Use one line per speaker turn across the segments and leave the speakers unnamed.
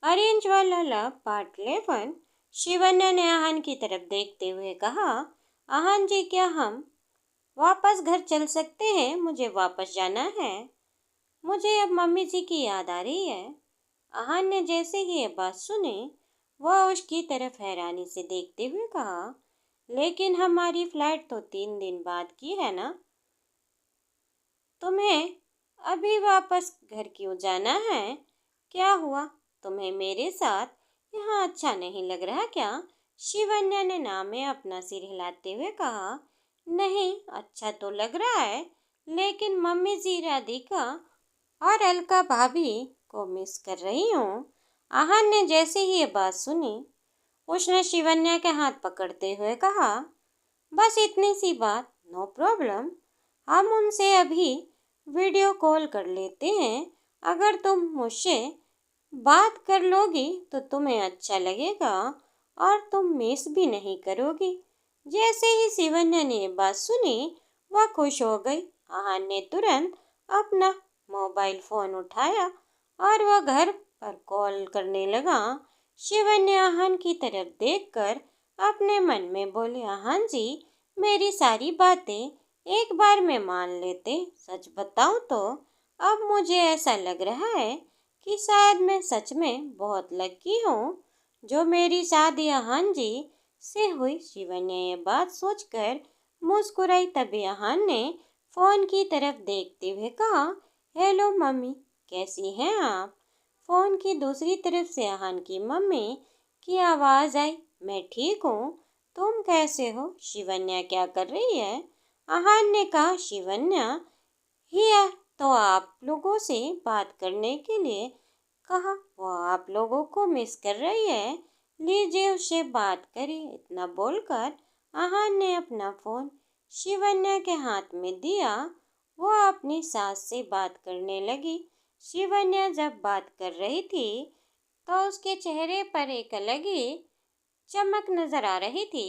Orange वाला love part 11। Shivanya ने आहान की तरफ देखते हुए कहा, आहान जी, क्या हम वापस घर चल सकते हैं? मुझे वापस जाना है। मुझे अब मम्मी जी की याद आ रही है। आहान ने जैसे ही ये बात सुनी, वह उसकी तरफ हैरानी से देखते हुए कहा, लेकिन हमारी फ्लाइट तो 3 दिन बाद की है ना। तुम्हें अभी वापस घर क्यों जाना है? क्या हुआ? तुम्हें मेरे साथ यहाँ अच्छा नहीं लग रहा क्या? शिवन्या ने ना में अपना सिर हिलाते हुए कहा, नहीं, अच्छा तो लग रहा है, लेकिन मम्मी जी, राधिका और अलका भाभी को मिस कर रही हूँ। आहान ने जैसे ही ये बात सुनी, उसने शिवन्या के हाथ पकड़ते हुए कहा, बस इतनी सी बात, नो प्रॉब्लम। हम उनसे अभी वीडियो कॉल कर लेते हैं। अगर तुम मुझसे बात कर लोगी तो तुम्हें अच्छा लगेगा और तुम मिस भी नहीं करोगी। जैसे ही शिवन्या ने ये बात सुनी, वह खुश हो गई। आहान ने तुरंत अपना मोबाइल फ़ोन उठाया और वह घर पर कॉल करने लगा। शिवन्या आहान की तरफ देखकर अपने मन में बोली, आहान जी, मेरी सारी बातें एक बार में मान लेते। सच बताऊं तो अब मुझे ऐसा लग रहा है कि शायद मैं सच में बहुत लकी हूँ जो मेरी शादी आहान जी से हुई। शिवन्या ये बात सोचकर मुस्कुराई। तभी आहान ने फ़ोन की तरफ देखते हुए कहा, हेलो मम्मी, कैसी हैं आप? फ़ोन की दूसरी तरफ से आहान की मम्मी की आवाज़ आई, मैं ठीक हूँ, तुम कैसे हो? शिवन्या क्या कर रही है? आहान ने कहा, शिवन्या ही तो आप लोगों से बात करने के लिए कहा, वो आप लोगों को मिस कर रही है, लीजिए उससे बात करिए। इतना बोलकर आहान ने अपना फ़ोन शिवन्या के हाथ में दिया। वो अपनी सास से बात करने लगी। शिवन्या जब बात कर रही थी तो उसके चेहरे पर एक अलग ही चमक नजर आ रही थी।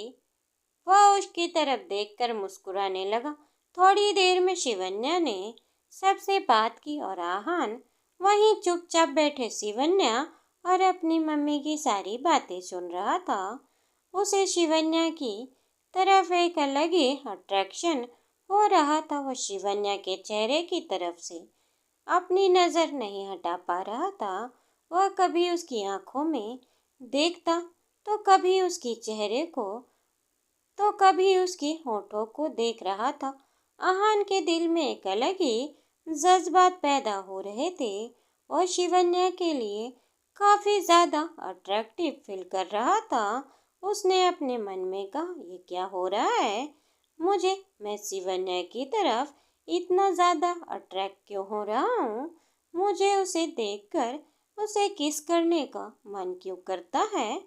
वह उसकी तरफ देखकर मुस्कुराने लगा। थोड़ी देर में शिवन्या ने सबसे बात की और आहान वहीं चुपचाप बैठे शिवन्या और अपनी मम्मी की सारी बातें सुन रहा था। उसे शिवन्या की तरफ एक अलग ही अट्रैक्शन हो रहा था। वो शिवन्या के चेहरे की तरफ से अपनी नज़र नहीं हटा पा रहा था। वह कभी उसकी आंखों में देखता तो कभी उसके चेहरे को तो कभी उसके होठों को देख रहा था। आहान के दिल में एक अलग ही जज्बात पैदा हो रहे थे और शिवन्या के लिए काफ़ी ज़्यादा अट्रैक्टिव फील कर रहा था। उसने अपने मन में कहा, ये क्या हो रहा है? मैं शिवन्या की तरफ इतना ज़्यादा अट्रैक्ट क्यों हो रहा हूँ? मुझे उसे देखकर उसे किस करने का मन क्यों करता है?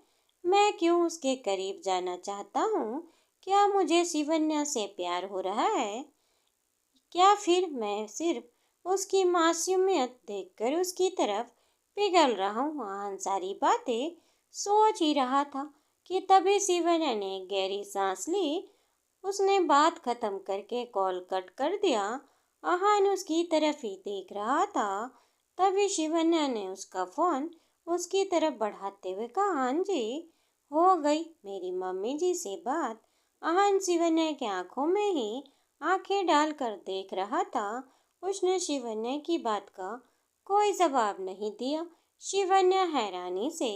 मैं क्यों उसके करीब जाना चाहता हूँ? क्या मुझे शिवन्या से प्यार हो रहा है? क्या फिर मैं सिर्फ उसकी मासूमियत देखकर उसकी तरफ पिघल रहा हूँ? आहान सारी बातें सोच ही रहा था कि तभी शिवन्या ने गहरी सांस ली। उसने बात खत्म करके कॉल कट कर दिया। आहान उसकी तरफ ही देख रहा था। तभी शिवन्या ने उसका फ़ोन उसकी तरफ बढ़ाते हुए कहा, हाँ जी, हो गई मेरी मम्मी जी से बात। आहान शिवन्या की आंखों में ही आंखें डालकर देख रहा था। उसने शिवन्या की बात का कोई जवाब नहीं दिया। शिवन्या हैरानी से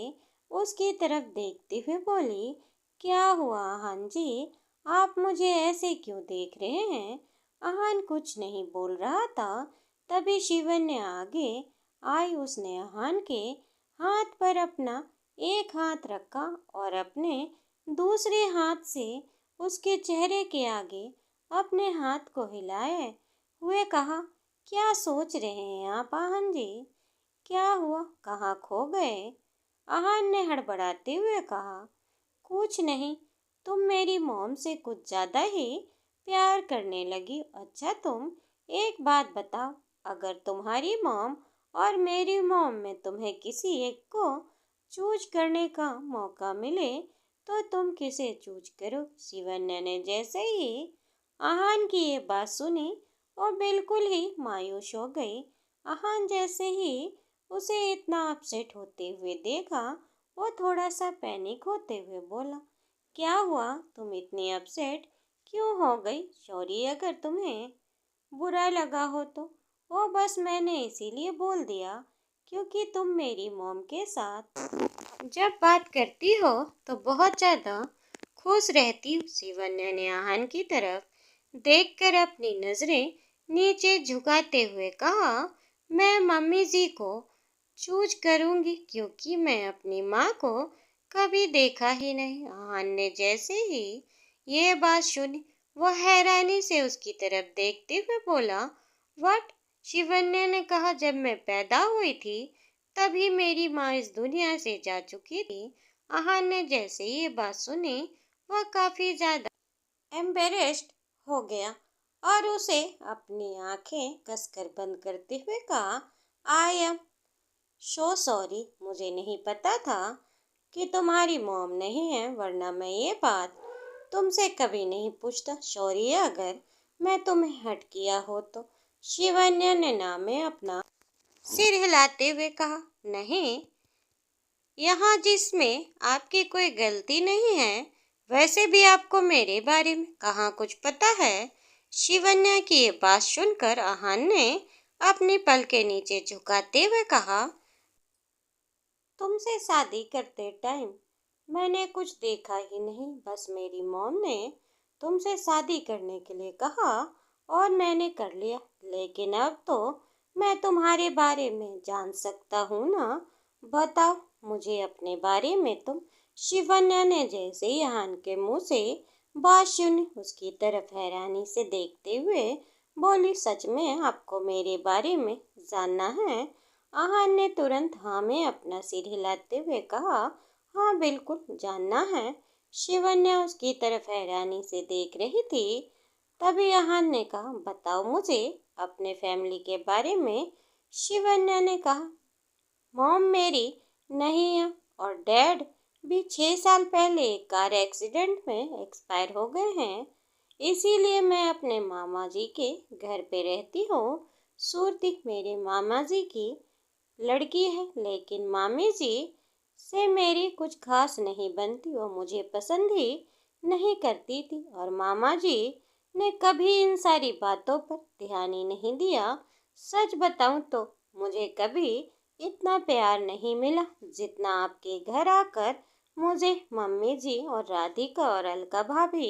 उसकी तरफ देखते हुए बोली, क्या हुआ आहान जी? आप मुझे ऐसे क्यों देख रहे हैं? आहान कुछ नहीं बोल रहा था। तभी शिवन्या आगे आई। उसने आहान के हाथ पर अपना एक हाथ रखा और अपने दूसरे हाथ से उसके चेहरे के आगे अपने हाथ को हिलाए हुए कहा, क्या सोच रहे हैं आप आहान जी? क्या हुआ? कहाँ खो गए? आहान ने हड़बड़ाते हुए कहा, कुछ नहीं, तुम मेरी मॉम से कुछ ज़्यादा ही प्यार करने लगी। अच्छा तुम एक बात बताओ, अगर तुम्हारी मॉम और मेरी मॉम में तुम्हें किसी एक को चूज करने का मौका मिले तो तुम किसे चूज करो? शिवन्या ने जैसे ही आहान की ये बात सुनी वो बिल्कुल ही मायूस हो गई। आहान जैसे ही उसे इतना अपसेट होते हुए देखा, वो थोड़ा सा पैनिक होते हुए बोला, क्या हुआ? तुम इतनी अपसेट क्यों हो गई? सॉरी अगर तुम्हें बुरा लगा हो तो। वो बस मैंने इसीलिए बोल दिया क्योंकि तुम मेरी मॉम के साथ जब बात करती हो तो बहुत ज़्यादा खुश रहती हो। शिवन्या ने आहान की तरफ देखकर अपनी नज़रें नीचे झुकाते हुए कहा, मैं मम्मी जी को चूज करूंगी क्योंकि मैं अपनी माँ को कभी देखा ही नहीं। आहान ने जैसे ही ये बात सुनी, वह हैरानी से उसकी तरफ देखते हुए बोला, व्हाट? शिवन्या ने कहा, जब मैं पैदा हुई थी तभी मेरी माँ इस दुनिया से जा चुकी थी। आहान ने जैसे ही ये बात सुनी, वह काफी ज्यादा एम्बेरेस्ड हो गया और उसे अपनी आंखें कसकर बंद करते हुए कहा, आई एम सो सॉरी, मुझे नहीं पता था कि तुम्हारी मॉम नहीं है, वरना मैं ये बात तुमसे कभी नहीं पूछता। सॉरी अगर मैं तुम्हें हर्ट किया हो तो। शिवन्या ने ना में अपना सिर हिलाते हुए कहा, नहीं, यहाँ जिसमें आपकी कोई गलती नहीं है, वैसे भी आपको मेरे बारे में कहाँ कुछ पता है। शिवन्या की ये बात सुनकर आहान ने अपनी पलकें नीचे झुकाते हुए कहा, तुमसे शादी करते टाइम मैंने कुछ देखा ही नहीं, बस मेरी मॉम ने तुमसे शादी करने के लिए कहा और मैंने कर लिया। लेकिन अब तो मैं तुम्हारे बारे में जान सकता हूँ ना, बताओ मुझे अपने बारे में तुम। शिवन्या ने जैसे ही आहान के मुंह से बात सुनी, उसकी तरफ हैरानी से देखते हुए बोली, सच में आपको मेरे बारे में जानना है? आहान ने तुरंत हाँ में अपना सिर हिलाते हुए कहा, हाँ बिल्कुल जानना है। शिवन्या उसकी तरफ हैरानी से देख रही थी। तभी आहान ने कहा, बताओ मुझे अपने फैमिली के बारे में। शिवन्या ने कहा, मॉम मेरी नहीं है और डैड भी 6 साल पहले एक कार एक्सीडेंट में एक्सपायर हो गए हैं। इसीलिए मैं अपने मामा जी के घर पे रहती हूँ। सूरती मेरे मामा जी की लड़की है, लेकिन मामी जी से मेरी कुछ खास नहीं बनती, वो मुझे पसंद ही नहीं करती थी और मामा जी ने कभी इन सारी बातों पर ध्यान ही नहीं दिया। सच बताऊं तो मुझे कभी इतना प्यार नहीं मिला जितना आपके घर आकर मुझे मम्मी जी और राधिका और अलका भाभी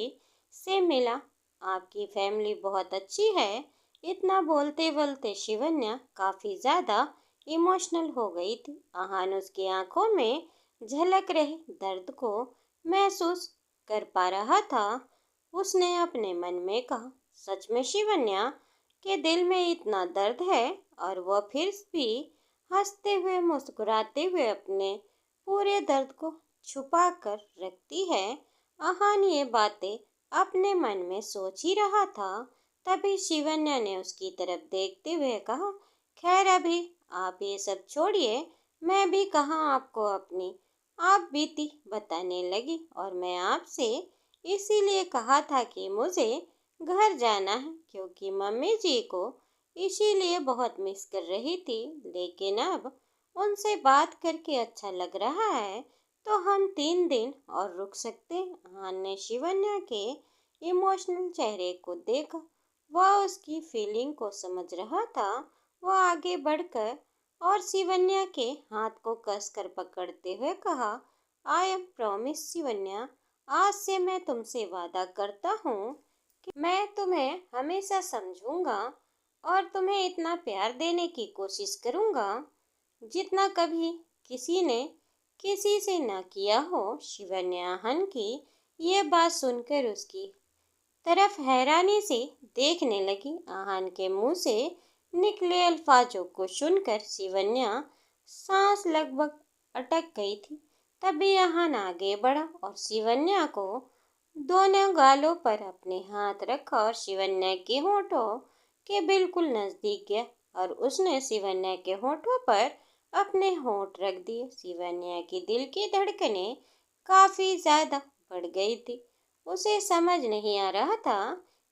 से मिला। आपकी फैमिली बहुत अच्छी है। इतना बोलते बोलते शिवन्या काफी ज्यादा इमोशनल हो गई थी। आहान उसकी आंखों में झलक रहे दर्द को महसूस कर पा रहा था। उसने अपने मन में कहा, सच में शिवन्या के दिल में इतना दर्द है? और वह फिर भी हंसते हुए मुस्कुराते हुए अपने पूरे दर्द को छुपा कर रखती है। आहान ये बातें अपने मन में सोच ही रहा था। तभी शिवन्या ने उसकी तरफ देखते हुए कहा, खैर अभी आप ये सब छोड़िए, मैं भी कहाँ आपको अपनी आप बीती बताने लगी और मैं आपसे इसीलिए कहा था कि मुझे घर जाना है क्योंकि मम्मी जी को इसीलिए बहुत मिस कर रही थी। लेकिन अब उनसे बात करके अच्छा लग रहा है तो हम 3 दिन और रुक सकते हैं। आहान ने शिवन्या के इमोशनल चेहरे को देखा, वह उसकी फीलिंग को समझ रहा था। वह आगे बढ़कर और शिवन्या के हाथ को कसकर पकड़ते हुए कहा, आई एम प्रॉमिस शिवन्या, आज से मैं तुमसे वादा करता हूँ कि मैं तुम्हें हमेशा समझूंगा और तुम्हें इतना प्यार देने की कोशिश करूंगा जितना कभी किसी ने किसी से ना किया हो। शिवन्या आहान की ये बात सुनकर उसकी तरफ हैरानी से देखने लगी। आहान के मुंह से निकले अल्फाजों को सुनकर शिवन्या सांस लगभग अटक गई थी। तभी आहान आगे बढ़ा और शिवन्या को दोनों गालों पर अपने हाथ रखा और शिवन्या के होठों के बिल्कुल नजदीक गया और उसने शिवन्या के होठों पर अपने होठ रख दिए। शिवन्या की दिल की धड़कनें काफी ज्यादा बढ़ गई थी। उसे समझ नहीं आ रहा था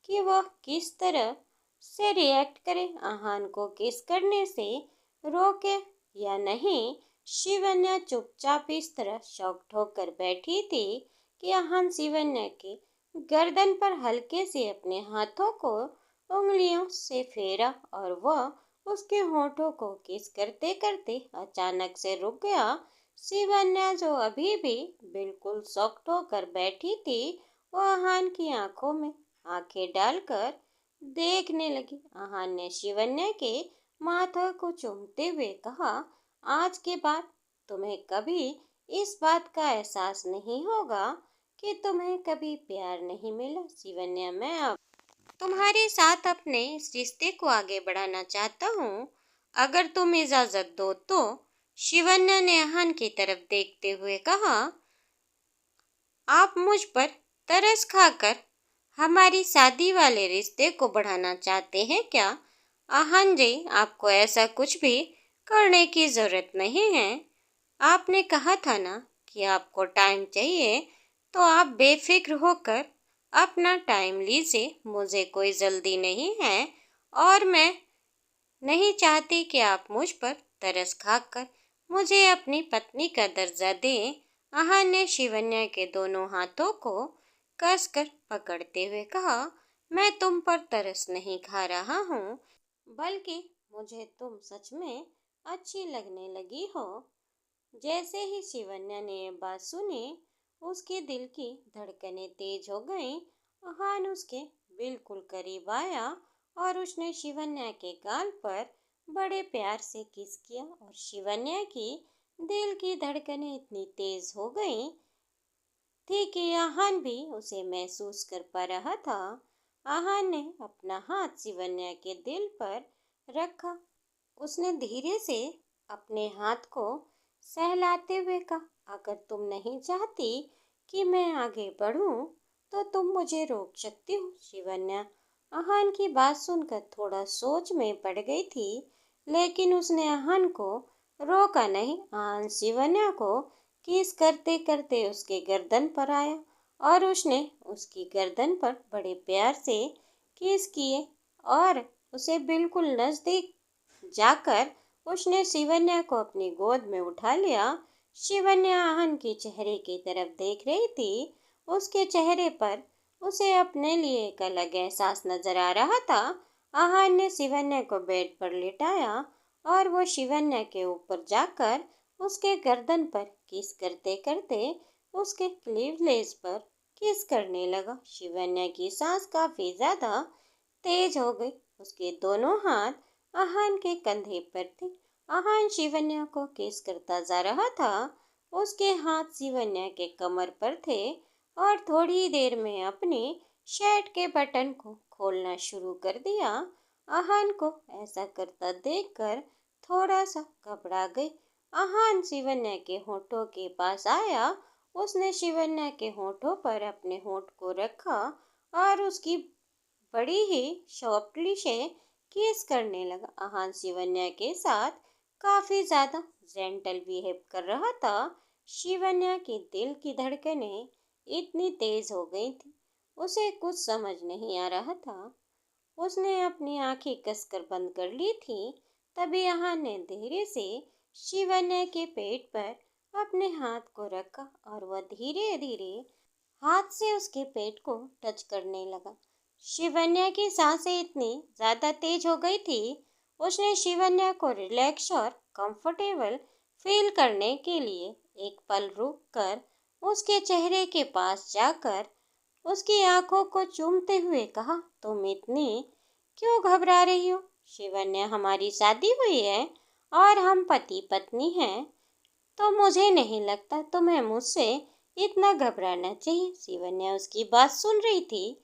कि वह किस तरह से रिएक्ट करे। आहान को किस करने से रोके या नहीं। शिवन्या चुपचाप इस तरह शौक ठोक कर बैठी थी कि अहान शिवन्या की गर्दन पर हल्के से अपने हाथों को उंगलियों से फेरा और वह उसके होठों को किस करते करते अचानक से रुक गया। शिवन्या जो अभी भी बिल्कुल सख्त होकर बैठी थी, वो अहान की आंखों में आंखें डालकर देखने लगी। अहान ने शिवन्या के माथा को चूमते हुए कहा, आज के बाद तुम्हें कभी इस बात का एहसास नहीं होगा कि तुम्हें कभी प्यार नहीं मिला। शिवन्या, मैं अब तुम्हारे साथ अपने इस रिश्ते को आगे बढ़ाना चाहता हूँ, अगर तुम इजाजत दो तो। शिवन्या ने अहान की तरफ देखते हुए कहा, आप मुझ पर तरस खाकर हमारी शादी वाले रिश्ते को बढ़ाना चाहते हैं क्या? अहान जी, आपको ऐसा कुछ भी करने की जरूरत नहीं है। आपने कहा था ना कि आपको टाइम चाहिए, तो आप बेफिक्र होकर अपना टाइम लीजिए। मुझे कोई जल्दी नहीं है और मैं नहीं चाहती कि आप मुझ पर तरस खाकर मुझे अपनी पत्नी का दर्जा दें। अहान ने शिवन्या के दोनों हाथों को कसकर पकड़ते हुए कहा, मैं तुम पर तरस नहीं खा रहा हूँ, बल्कि मुझे तुम सच में अच्छी लगने लगी हो। जैसे ही शिवन्या ने ये बात सुनी, उसके दिल की धड़कनें तेज हो गईं। अहान उसके बिल्कुल करीब आया और उसने शिवन्या के गाल पर बड़े प्यार से किस किया और शिवन्या की दिल की धड़कनें इतनी तेज हो गईं थी कि अहान भी उसे महसूस कर पा रहा था। अहान ने अपना हाथ शिवन्या के दिल पर रखा। उसने धीरे से अपने हाथ को सहलाते हुए कहा, अगर तुम नहीं चाहती कि मैं आगे बढ़ूं, तो तुम मुझे रोक सकती हो। शिवन्या अहान की बात सुनकर थोड़ा सोच में पड़ गई थी, लेकिन उसने अहान को रोका नहीं। अहान शिवन्या को किस करते करते उसके गर्दन पर आया और उसने उसकी गर्दन पर बड़े प्यार से किस किए और उसे बिल्कुल नजदीक जाकर उसने शिवन्या को अपनी गोद में उठा लिया। शिवन्या अहान के चेहरे की तरफ देख रही थी। उसके चेहरे पर उसे अपने लिए एक अलग एहसास नजर आ रहा था। अहान ने शिवन्या को बेड पर लिटाया और वो शिवन्या के ऊपर जाकर उसके गर्दन पर किस करते करते उसके क्लीवलेज पर किस करने लगा। शिवन्या की सांस काफी ज्यादा तेज हो गई। उसके दोनों हाथ अहान के कंधे पर थे। अहान शिवन्या को किस करता जा रहा था। उसके हाथ शिवन्या के कमर पर थे और थोड़ी देर में अपने शर्ट के बटन को खोलना शुरू कर दिया। अहान को ऐसा करता देखकर थोड़ा सा घबरा गई। अहान शिवन्या के होठों के पास आया। उसने शिवन्या के होठों पर अपने होठ को रखा और उसकी बड़ी ही सॉफ्टली से किस करने लगा। अहान शिवन्या के साथ काफी ज्यादा जेंटल बिहेव कर रहा था। शिवन्या के दिल की धड़कनें इतनी तेज हो गई थी, उसे कुछ समझ नहीं आ रहा था। उसने अपनी आंखें कसकर बंद कर ली थी। तभी अहान ने धीरे से शिवन्या के पेट पर अपने हाथ को रखा और वह धीरे धीरे हाथ से उसके पेट को टच करने लगा। शिवन्या की सांसें इतनी ज्यादा तेज हो गई थी, उसने शिवन्या को रिलैक्स और कंफर्टेबल फील करने के लिए एक पल रुक कर उसके चेहरे के पास जाकर उसकी आंखों को चूमते हुए कहा, तुम इतनी क्यों घबरा रही हो? शिवन्या, हमारी शादी हुई है और हम पति पत्नी हैं, तो मुझे नहीं लगता तुम्हें मुझसे इतना घबराना चाहिए। शिवन्या उसकी बात सुन रही थी।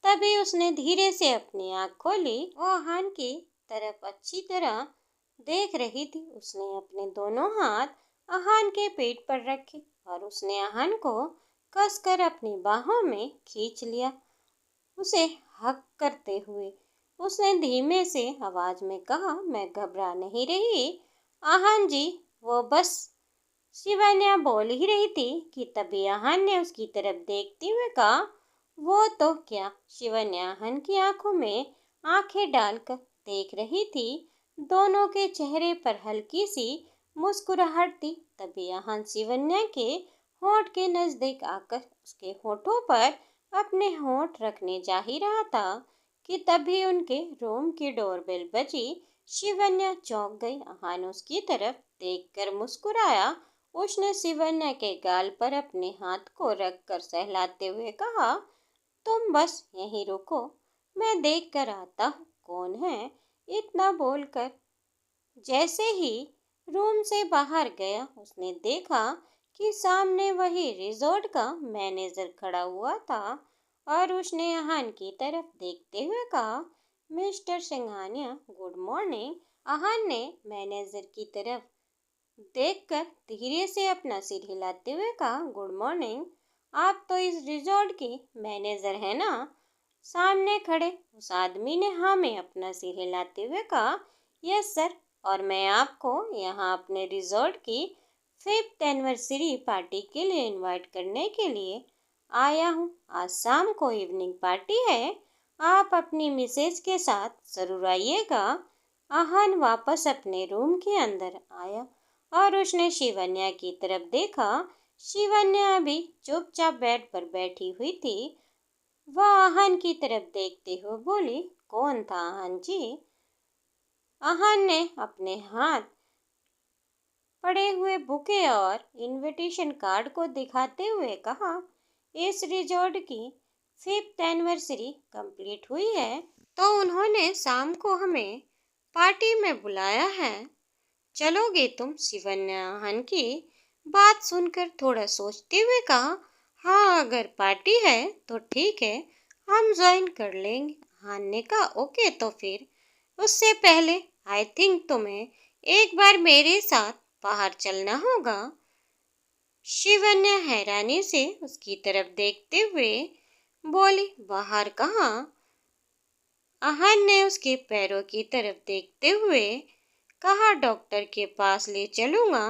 तभी उसने धीरे से अपनी आंख खोली। वो अहान की तरफ अच्छी तरह देख रही थी। उसने अपने दोनों हाथ अहान के पेट पर रखे और उसने अहान को कसकर अपनी बाहों में खींच लिया। उसे हक करते हुए उसने धीमे से आवाज में कहा, मैं घबरा नहीं रही अहान जी, वो बस। शिवन्या बोल ही रही थी कि तभी अहान ने उसकी तरफ देखते हुए कहा, वो तो क्या? शिवन्या अहान की आंखों में आंखें डालकर देख रही थी। दोनों के चेहरे पर हल्की सी मुस्कुराहट दी। तभी अहान शिवन्या के होंठ के नजदीक आकर उसके होठों पर अपने होंठ रखने जा ही रहा था कि तभी उनके रूम की डोरबेल बजी। शिवन्या चौंक गई। अहान उसकी तरफ देखकर मुस्कुराया। उसने शिवन्या के गाल पर अपने हाथ को रखकर सहलाते हुए कहा, तुम बस यहीं रुको, मैं देख कर आता हूँ कौन है। इतना बोलकर जैसे ही रूम से बाहर गया, उसने देखा कि सामने वही रिजॉर्ट का मैनेजर खड़ा हुआ था और उसने अहान की तरफ देखते हुए कहा, mister Singhania, good morning. Ahaan ने मैनेजर की तरफ देखकर धीरे से अपना सिर हिलाते हुए कहा, गुड मॉर्निंग। आप तो इस रिजॉर्ट की मैनेजर हैं ना? सामने खड़े उस आदमी ने हाँ में अपना सिर हिलाते हुए कहा, यस सर, और मैं आपको यहाँ अपने रिजॉर्ट की 5th एनिवर्सरी पार्टी के लिए इनवाइट करने के लिए आया हूँ। आज शाम को इवनिंग पार्टी है, आप अपनी मिसेज के साथ ज़रूर आइएगा। आहान वापस अपने रूम के अंदर आया और उसने शिवन्या की तरफ देखा। शिवन्या अभी चुपचाप बेड पर बैठी हुई थी। वह आहान की तरफ देखते हुए बोली, कौन था आहान जी? आहान ने अपने हाथ पड़े हुए बुके और इनविटेशन कार्ड को दिखाते हुए कहा, इस रिजॉर्ट की 5th एनिवर्सरी कंप्लीट हुई है तो उन्होंने शाम को हमें पार्टी में बुलाया है। चलोगे तुम? शिवन्या आहान की बात सुनकर थोड़ा सोचते हुए कहा, हाँ अगर पार्टी है तो ठीक है, हम ज्वाइन कर लेंगे। आहान ने कहा, ओके तो फिर उससे पहले आई थिंक तुम्हें एक बार मेरे साथ बाहर चलना होगा। शिवन्या हैरानी से उसकी तरफ देखते हुए बोली, बाहर कहाँ? आहान ने उसके पैरों की तरफ देखते हुए कहा, डॉक्टर के पास ले चलूंगा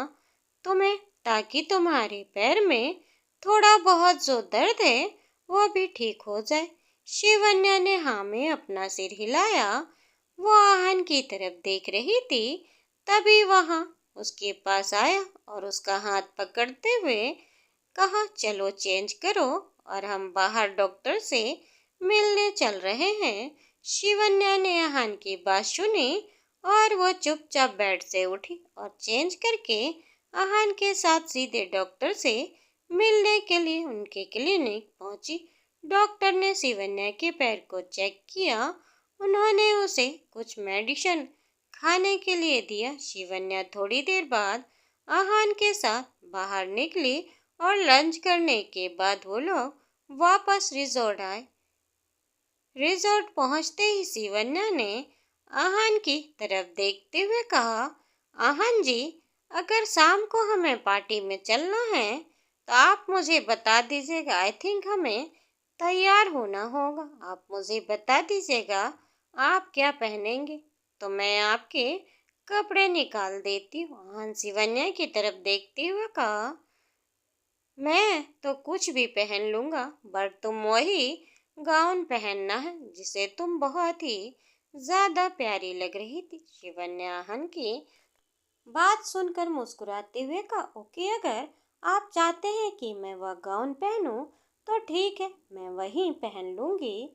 तुम्हें ताकि तुम्हारे पैर में थोड़ा बहुत जो दर्द है वो भी ठीक हो जाए। शिवन्या ने हाँ में अपना सिर हिलाया। वो आहान की तरफ देख रही थी। तभी वहां उसके पास आया और उसका हाथ पकड़ते हुए कहा, चलो चेंज करो और हम बाहर डॉक्टर से मिलने चल रहे हैं। शिवन्या ने आहान की बात सुनी और वो चुपचाप बेड से उठी और चेंज करके आहान के साथ सीधे डॉक्टर से मिलने के लिए उनके क्लिनिक पहुंची। डॉक्टर ने शिवन्या के पैर को चेक किया। उन्होंने उसे कुछ मेडिसिन खाने के लिए दिया। शिवन्या थोड़ी देर बाद आहान के साथ बाहर निकली और लंच करने के बाद वो लोग वापस रिजॉर्ट आए। रिजॉर्ट पहुंचते ही शिवन्या ने आहान की तरफ देखते हुए कहा, आहान जी, अगर शाम को हमें पार्टी में चलना है तो आप मुझे बता दीजिएगा। आई थिंक हमें तैयार होना होगा। आप मुझे बता दीजिएगा आप क्या पहनेंगे तो मैं आपके कपड़े निकाल देती हूँ। आहान शिवन्या की तरफ देखते हुए कहा, मैं तो कुछ भी पहन लूंगा, बट तुम वही गाउन पहनना है जिसे तुम बहुत ही ज्यादा प्यारी लग रही थी। शिवन्या आहान की बात सुनकर मुस्कुराते हुए कहा, ओके, अगर आप चाहते हैं कि मैं वह गाउन पहनूं तो ठीक है, मैं वही पहन लूंगी।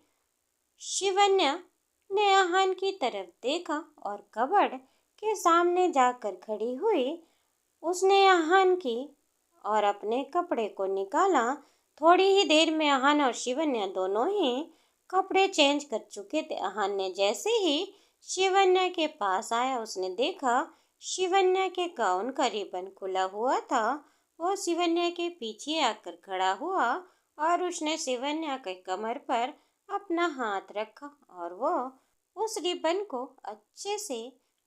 शिवन्या ने आहान की तरफ देखा और कबर्ड के सामने जाकर खड़ी हुई। उसने आहान की और अपने कपड़े को निकाला। थोड़ी ही देर में आहान और शिवन्या दोनों ही कपड़े चेंज कर चुके थे। आहान ने जैसे ही शिवन्या के पास आया, उसने देखा शिवन्या के गाउन का रिबन खुला हुआ था। वो शिवन्या के पीछे आकर खड़ा हुआ और उसने शिवन्या के कमर पर अपना हाथ रखा और वो उस रिबन को अच्छे से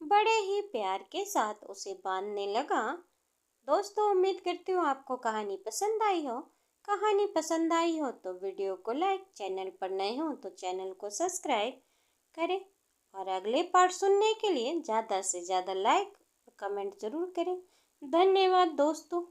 बड़े ही प्यार के साथ उसे बांधने लगा। दोस्तों, उम्मीद करती हूँ आपको कहानी पसंद आई हो। कहानी पसंद आई हो तो वीडियो को लाइक, चैनल पर नए हो तो चैनल को सब्सक्राइब करें और अगले पार्ट सुनने के लिए ज़्यादा से ज़्यादा लाइक और कमेंट ज़रूर करें। धन्यवाद दोस्तों।